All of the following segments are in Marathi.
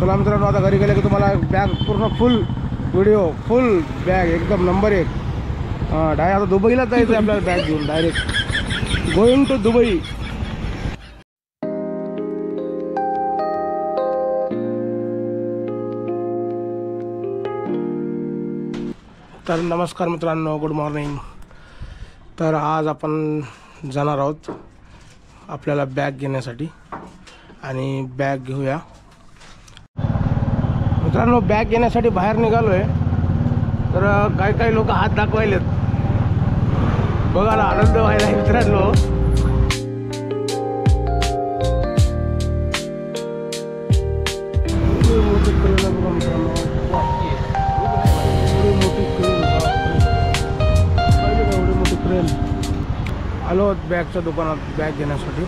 चला मित्रांनो, आता घरी गेले की तुम्हाला बॅग पूर्ण फुल व्हिडिओ, फुल बॅग एकदम नंबर 1. डायरेक्ट आता दुबईला जायचं आहे आपल्याला बॅग घेऊन, डायरेक्ट गोइंग टू दुबई. तर नमस्कार मित्रांनो, गुड मॉर्निंग. तर आज आपण जाणार आहोत आपल्याला बॅग घेण्यासाठी आणि बॅग घेऊया मित्रांनो. बॅग घेण्यासाठी बाहेर निघालो आहे. तर काही लोक हात दाखवायलेत, बघायला आनंद व्हायला मित्रांनो. आलो बॅगच्या दुकानात बॅग घेण्यासाठी.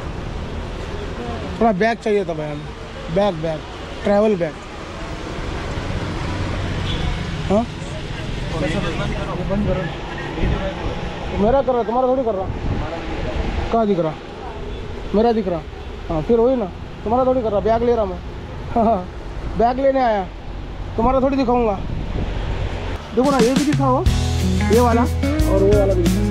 थोड़ा बैग चाहिए था भैया, बैग ट्रैवल बैग. हाँ मेरा कर रहा, तुम्हारा थोड़ी कर रहा. कहाँ दिख रहा? मेरा दिख रहा. हाँ फिर वही ना, तुम्हारा थोड़ी कर रहा. बैग ले रहा मैं. हाँ बैग लेने आया, तुम्हारा थोड़ी दिखाऊंगा. देखो ना, ये भी दिखाओ, ये वाला और वो वाला भी दिखाओ.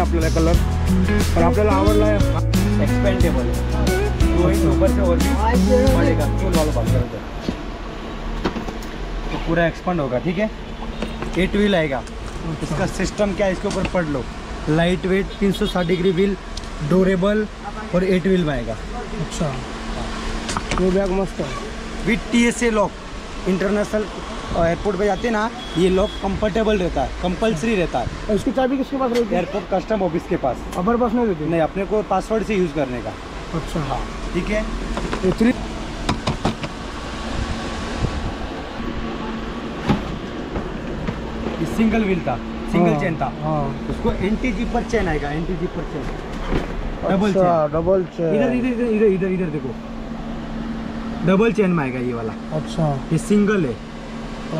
आपल्याला कलर पण आपल्याला आवडला है. एक्सपेंडेबल ऊपर से और भी बढ़ेगा, तो पूरा एक्सपेंड होगा. ठीक है, 8 व्हील आएगा. इसका सिस्टम क्या है, इसके ऊपर पढ़ लो. Light weight, 360 degree wheel, durable और 8 व्हील में आएगा. अच्छा, वो बैग मस्त है. विथ TSA लॉक. इंटरनेशनल एयरपोर्ट पे जाते ना, ये लॉक कंफर्टेबल रहता है, कंपलसरी रहता है. इसकी चाबी किसके पास रहती है? एयरपोर्ट कस्टम ऑफिस के पास. हमारे पास नहीं रहती. नहीं, अपने को पासवर्ड से यूज़ करने का. अच्छा हाँ ठीक है. ये सिंगल व्हील था, सिंगल चेन था. हाँ. उसको एंटी जीपर चेन आएगा, एंटी जीपर चेन. डबल अच्छा, चेन. Double chain. इधर इधर इधर इधर इधर देखो, डबल चेन में आएगा ये वाला. अच्छा, ये सिंगल है.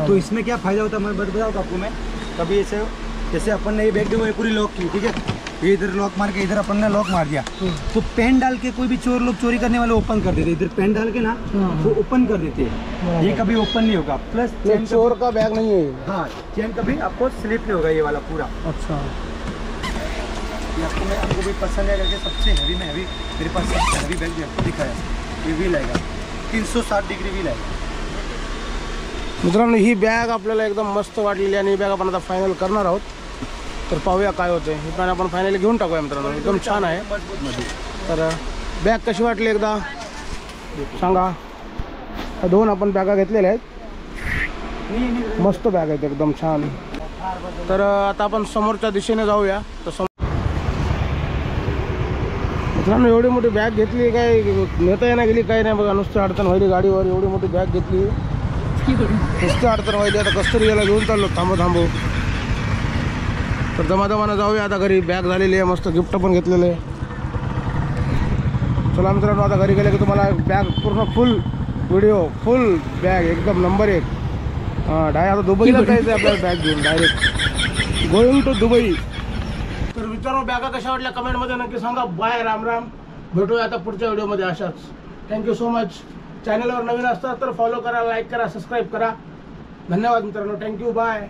तो इसमें क्या फायदा होता है मैं बताऊँ आपको. मैं कभी ऐसे जैसे अपन ने ये बैग देखो, ये पूरी लॉक की. ठीक है, ये इधर लॉक मार के इधर अपन ने लॉक मार दिया, तो पेन डाल के कोई भी चोर लोग चोरी करने वाले ओपन कर देते. इधर पेन डाल के ना वो ओपन कर देते हैं. ये कभी ओपन नहीं होगा. प्लस चोर का बैग नहीं है. हाँ, चेन कभी आपको स्लिप नहीं होगा, ये वाला पूरा. अच्छा, ये आपको भी पसंद है करके सबसे हैवी में हैवी मेरे पास सबसे हैवी बैग दिखाया. ये व्हील आएगा, 360 डिग्री व्हील आएगा. मित्रांनो, ही बॅग आपल्याला एकदम मस्त वाटलेली आणि ही बॅग आपण आता फायनल करणार आहोत. तर पाहूया काय होते. ही पण आपण फायनली घेऊन टाकूया मित्रांनो. एकदम छान आहे. तर बॅग कशी वाटली एकदा सांगा. दोन आपण बॅगा घेतलेल्या आहेत, मस्त बॅग आहेत एकदम छान. तर आता आपण समोरच्या दिशेने जाऊया. तर मित्रांनो, एवढी मोठी बॅग घेतली, काय नेता येणार गेली काही नाही बघा. नुसती अडचण व्हायली गाडीवर. एवढी मोठी बॅग घेतली, नुसती अडचण व्हायली. आता कसं तरी याला घेऊन चाललो थांबू. तर दमादमानं जाऊया आता घरी. बॅग झालेली आहे, मस्त गिफ्ट पण घेतलेलं आहे. चला मित्रांनो, आता घरी गेले की तुम्हाला बॅग पूर्ण फुल व्हिडिओ, फुल बॅग एकदम नंबर 1. डायरेक्ट आता दुबईला जायचं आहे आपल्याला बॅग घेऊन, डायरेक्ट गोइंग टू दुबई. तर मित्रांनो, बॅगा कशा वाटल्या कमेंटमध्ये नक्की सांगा. बाय, राम राम. भेटूया आता पुढच्या व्हिडिओमध्ये अशाच. Thank you so much. चॅनलवर नवीन असतात तर फॉलो करा, लाईक करा, सबस्क्राईब करा. धन्यवाद मित्रांनो. Thank you, bye.